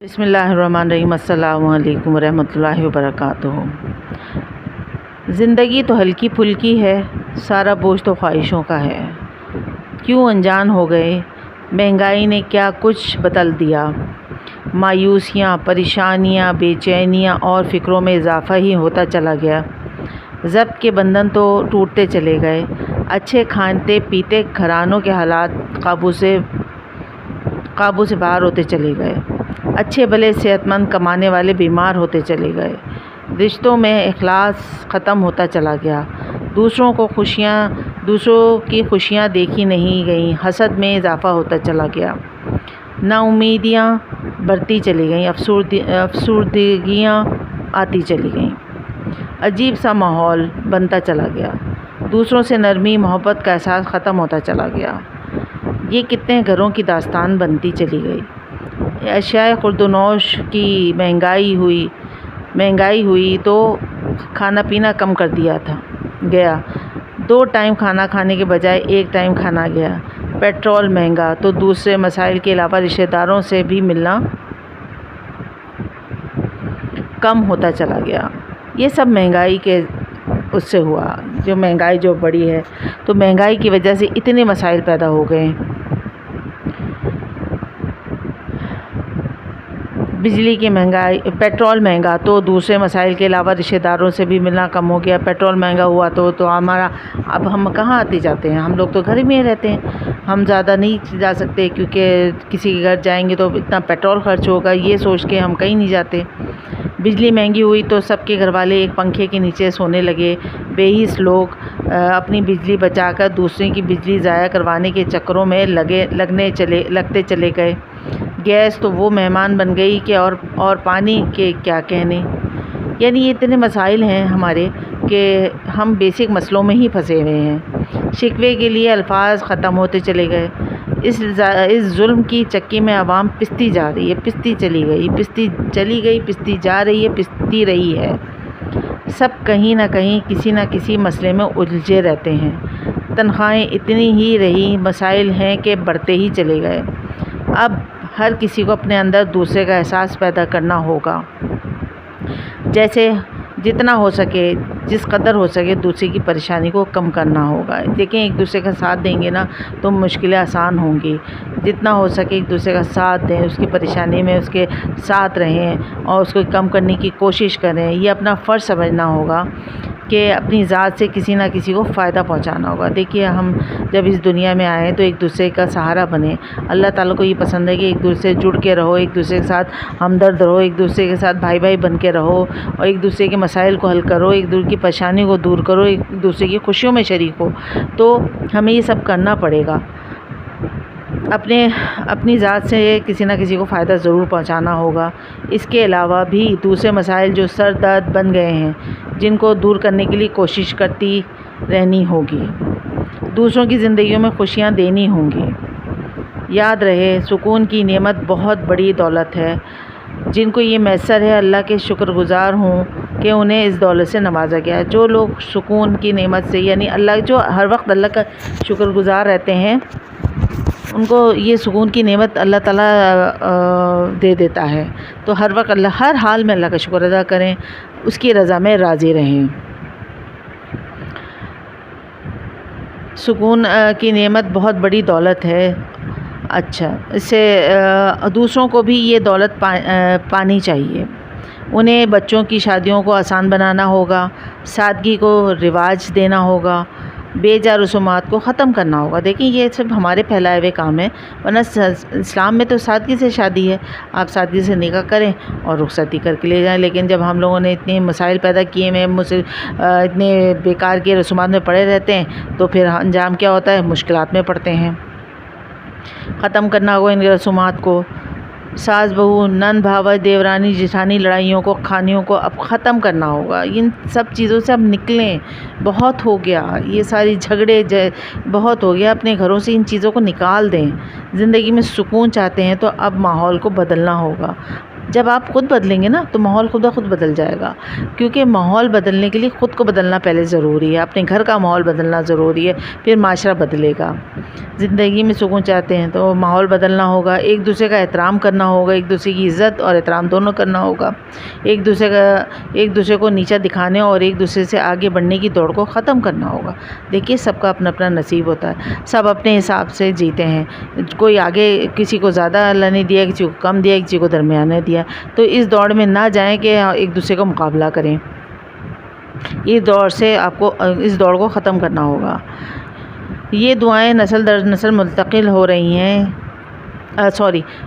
بسم اللہ الرحمن الرحیم۔ السلام علیکم ورحمۃ اللہ وبرکاتہ۔ زندگی تو ہلکی پھلکی ہے، سارا بوجھ تو خواہشوں کا ہے۔ کیوں انجان ہو گئے، مہنگائی نے کیا کچھ بدل دیا۔ مایوسیاں، پریشانیاں، بے چینیاں اور فکروں میں اضافہ ہی ہوتا چلا گیا۔ ضبط کے بندھن تو ٹوٹتے چلے گئے۔ اچھے کھاتے پیتے گھرانوں کے حالات قابو سے باہر ہوتے چلے گئے۔ اچھے بھلے صحت مند کمانے والے بیمار ہوتے چلے گئے۔ رشتوں میں اخلاص ختم ہوتا چلا گیا۔ دوسروں کی خوشیاں دیکھی نہیں گئیں، حسد میں اضافہ ہوتا چلا گیا۔ ناامیدیاں بڑھتی چلی گئیں، افسردگیاں آتی چلی گئیں۔ عجیب سا ماحول بنتا چلا گیا۔ دوسروں سے نرمی محبت کا احساس ختم ہوتا چلا گیا۔ یہ کتنے گھروں کی داستان بنتی چلی گئی۔ اشیاء خورد و نوش کی مہنگائی ہوئی تو کھانا پینا کم کر دیا گیا۔ 2 ٹائم کھانا کھانے کے بجائے 1 ٹائم کھانا گیا۔ پیٹرول مہنگا تو دوسرے مسائل کے علاوہ رشتہ داروں سے بھی ملنا کم ہوتا چلا گیا۔ یہ سب مہنگائی کے اس سے ہوا، جو مہنگائی جو بڑھی ہے تو مہنگائی کی وجہ سے اتنے مسائل پیدا ہو گئے۔ بجلی کی مہنگائی، پیٹرول مہنگا تو دوسرے مسائل کے علاوہ رشتہ داروں سے بھی ملنا کم ہو گیا۔ پیٹرول مہنگا ہوا تو اب ہم کہاں آتے جاتے ہیں، ہم لوگ تو گھر میں رہتے ہیں، ہم زیادہ نہیں جا سکتے کیونکہ کسی کے گھر جائیں گے تو اتنا پیٹرول خرچ ہوگا، یہ سوچ کے ہم کہیں نہیں جاتے۔ بجلی مہنگی ہوئی تو سب کے گھر والے ایک پنکھے کے نیچے سونے لگے۔ بے حس لوگ اپنی بجلی بچا کر دوسرے کی بجلی ضائع کروانے کے چکروں میں لگتے چلے گئے۔ گیس تو وہ مہمان بن گئی کہ اور پانی کے کیا کہنے۔ یعنی یہ اتنے مسائل ہیں ہمارے کہ ہم بیسک مسئلوں میں ہی پھنسے ہوئے ہیں۔ شکوے کے لیے الفاظ ختم ہوتے چلے گئے۔ اس ظلم کی چکی میں عوام پستی جا رہی ہے، پستی چلی گئی، پستی جا رہی ہے، پستی رہی ہے۔ سب کہیں نہ کہیں کسی نہ کسی مسئلے میں الجھے رہتے ہیں۔ تنخواہیں اتنی ہی رہی، مسائل ہیں کہ بڑھتے ہی چلے گئے۔ اب ہر کسی کو اپنے اندر دوسرے کا احساس پیدا کرنا ہوگا۔ جتنا ہو سکے، جس قدر ہو سکے دوسرے کی پریشانی کو کم کرنا ہوگا۔ دیکھیں ایک دوسرے کا ساتھ دیں گے نا تو مشکلیں آسان ہوں گی۔ جتنا ہو سکے ایک دوسرے کا ساتھ دیں، اس کی پریشانی میں اس کے ساتھ رہیں اور اس کو کم کرنے کی کوشش کریں۔ یہ اپنا فرض سمجھنا ہوگا کہ اپنی ذات سے کسی نہ کسی کو فائدہ پہنچانا ہوگا۔ دیکھیے ہم جب اس دنیا میں آئے تو ایک دوسرے کا سہارا بنیں۔ اللہ تعالیٰ کو یہ پسند ہے کہ ایک دوسرے سے جڑ کے رہو، ایک دوسرے کے ساتھ ہمدرد رہو، ایک دوسرے کے ساتھ بھائی بن کے رہو اور ایک دوسرے کے مسائل کو حل کرو، ایک دوسرے کی پریشانی کو دور کرو، ایک دوسرے کی خوشیوں میں شریک ہو۔ تو ہمیں یہ سب کرنا پڑے گا۔ اپنی ذات سے کسی نہ کسی کو فائدہ ضرور پہنچانا ہوگا۔ اس کے علاوہ بھی دوسرے مسائل جو سر درد بن گئے ہیں، جن کو دور کرنے کے لیے کوشش کرتی رہنی ہوگی۔ دوسروں کی زندگیوں میں خوشیاں دینی ہوں گی۔ یاد رہے سکون کی نعمت بہت بڑی دولت ہے۔ جن کو یہ میسر ہے اللہ کے شکر گزار ہوں کہ انہیں اس دولت سے نوازا گیا ہے۔ جو لوگ سکون کی نعمت سے یعنی جو ہر وقت اللہ کا شکر گزار رہتے ہیں، ان کو یہ سکون کی نعمت اللہ تعالیٰ دے دیتا ہے۔ تو ہر وقت ہر حال میں اللہ کا شکر ادا کریں، اس کی رضا میں راضی رہیں۔ سکون کی نعمت بہت بڑی دولت ہے۔ اچھا، اس سے دوسروں کو بھی یہ دولت پانی چاہیے۔ انہیں بچوں کی شادیوں کو آسان بنانا ہوگا، سادگی کو رواج دینا ہوگا، بے جا رسومات کو ختم کرنا ہوگا۔ دیکھیں یہ سب ہمارے پھیلائے ہوئے کام ہیں، ورنہ اسلام میں تو سادگی سے شادی ہے، آپ سادگی سے نکاح کریں اور رخصتی کر کے لے جائیں۔ لیکن جب ہم لوگوں نے اتنے مسائل پیدا کیے ہیں، اتنے بیکار کے رسومات میں پڑے رہتے ہیں تو پھر انجام کیا ہوتا ہے، مشکلات میں پڑتے ہیں۔ ختم کرنا ہوگا ان رسومات کو۔ ساس بہو، نند بھاوج، دیورانی جیٹھانی لڑائیوں کو، کھانیوں کو اب ختم کرنا ہوگا۔ ان سب چیزوں سے اب نکلیں، بہت ہو گیا، یہ ساری جھگڑے بہت ہو گیا۔ اپنے گھروں سے ان چیزوں کو نکال دیں۔ زندگی میں سکون چاہتے ہیں تو اب ماحول کو بدلنا ہوگا۔ جب آپ خود بدلیں گے نا تو ماحول خود بخود بدل جائے گا، کیونکہ ماحول بدلنے کے لیے خود کو بدلنا پہلے ضروری ہے، اپنے گھر کا ماحول بدلنا ضروری ہے، پھر معاشرہ بدلے گا۔ زندگی میں سکون چاہتے ہیں تو ماحول بدلنا ہوگا، ایک دوسرے کا احترام کرنا ہوگا، ایک دوسرے کی عزت اور احترام دونوں کرنا ہوگا، ایک دوسرے کو نیچا دکھانے اور ایک دوسرے سے آگے بڑھنے کی دوڑ کو ختم کرنا ہوگا۔ دیکھیے سب کا اپنا اپنا نصیب ہوتا ہے، سب اپنے حساب سے جیتے ہیں، کوئی آگے کسی کو زیادہ اللہ نے دیا، کسی کو کم دیا، کسی کو درمیانے دیا، تو اس دوڑ میں نہ جائیں کہ ایک دوسرے کو مقابلہ کریں۔ اس دوڑ سے آپ کو اس دوڑ کو ختم کرنا ہوگا۔ یہ دعائیں نسل در نسل منتقل ہو رہی ہیں،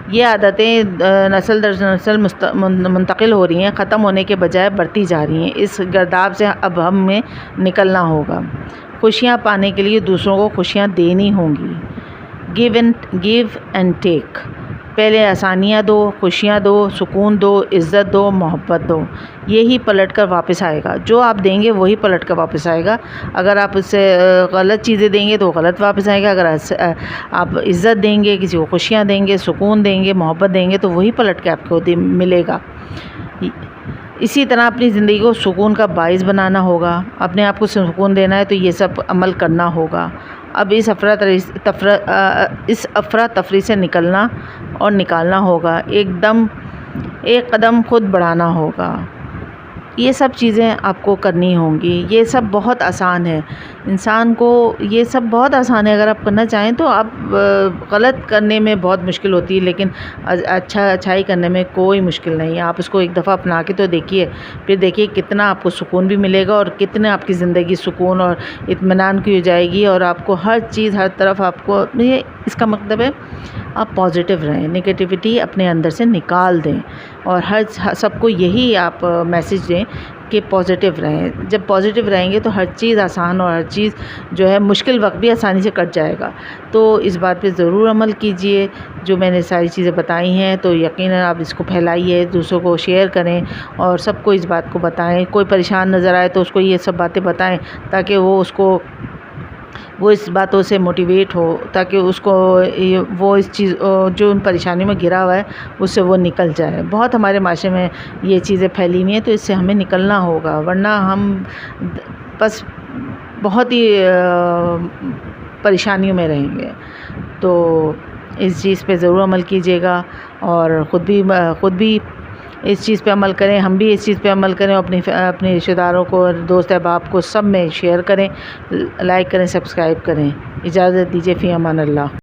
یہ عادتیں نسل در نسل منتقل ہو رہی ہیں، ختم ہونے کے بجائے بڑھتی جا رہی ہیں۔ اس گرداب سے اب ہمیں نکلنا ہوگا۔ خوشیاں پانے کے لیے دوسروں کو خوشیاں دینی ہوں گی۔ گیو اینڈ ٹیک، پہلے آسانیاں دو، خوشیاں دو، سکون دو، عزت دو، محبت دو، یہی پلٹ کر واپس آئے گا۔ جو آپ دیں گے وہی پلٹ کر واپس آئے گا۔ اگر آپ اس سے غلط چیزیں دیں گے تو غلط واپس آئے گا، اگر آپ عزت دیں گے، کسی کو خوشیاں دیں گے، سکون دیں گے، محبت دیں گے تو وہی پلٹ کے آپ کو ملے گا۔ اسی طرح اپنی زندگی کو سکون کا باعث بنانا ہوگا، اپنے آپ کو سکون دینا ہے تو یہ سب عمل کرنا ہوگا۔ اب اس افراتفری سے نکلنا اور نکالنا ہوگا، ایک قدم خود بڑھانا ہوگا۔ یہ سب چیزیں آپ کو کرنی ہوں گی۔ یہ سب بہت آسان ہے، انسان کو یہ سب بہت آسان ہے۔ اگر آپ کرنا چاہیں تو آپ غلط کرنے میں بہت مشکل ہوتی ہے، لیکن اچھائی کرنے میں کوئی مشکل نہیں ہے۔ آپ اس کو ایک دفعہ اپنا کے تو دیکھیے، پھر دیکھیے کتنا آپ کو سکون بھی ملے گا اور کتنا آپ کی زندگی سکون اور اطمینان کی ہو جائے گی، اور آپ کو ہر چیز ہر طرف آپ کو اس کا مطلب ہے آپ پازیٹیو رہیں، نگیٹیوٹی اپنے اندر سے نکال دیں، اور سب کو یہی آپ میسج دیں کہ پازیٹیو رہیں۔ جب پازیٹیو رہیں گے تو ہر چیز آسان اور ہر چیز جو ہے مشکل وقت بھی آسانی سے کٹ جائے گا۔ تو اس بات پہ ضرور عمل کیجئے، جو میں نے ساری چیزیں بتائی ہیں تو یقیناً آپ اس کو پھیلائیے، دوسروں کو شیئر کریں اور سب کو اس بات کو بتائیں۔ کوئی پریشان نظر آئے تو اس کو یہ سب باتیں بتائیں تاکہ وہ اس باتوں سے موٹیویٹ ہو، تاکہ وہ اس چیز جو ان پریشانیوں میں گھرا ہوا ہے اس سے وہ نکل جائے۔ بہت ہمارے معاشرے میں یہ چیزیں پھیلی ہوئی ہیں تو اس سے ہمیں نکلنا ہوگا، ورنہ ہم بس بہت ہی پریشانیوں میں رہیں گے۔ تو اس چیز پہ ضرور عمل کیجیے گا اور خود بھی اس چیز پہ عمل کریں، ہم بھی اس چیز پہ عمل کریں، اپنے رشتہ داروں کو اور دوست احباب کو سب میں شیئر کریں، لائک کریں، سبسکرائب کریں۔ اجازت دیجیے، فی امان اللہ۔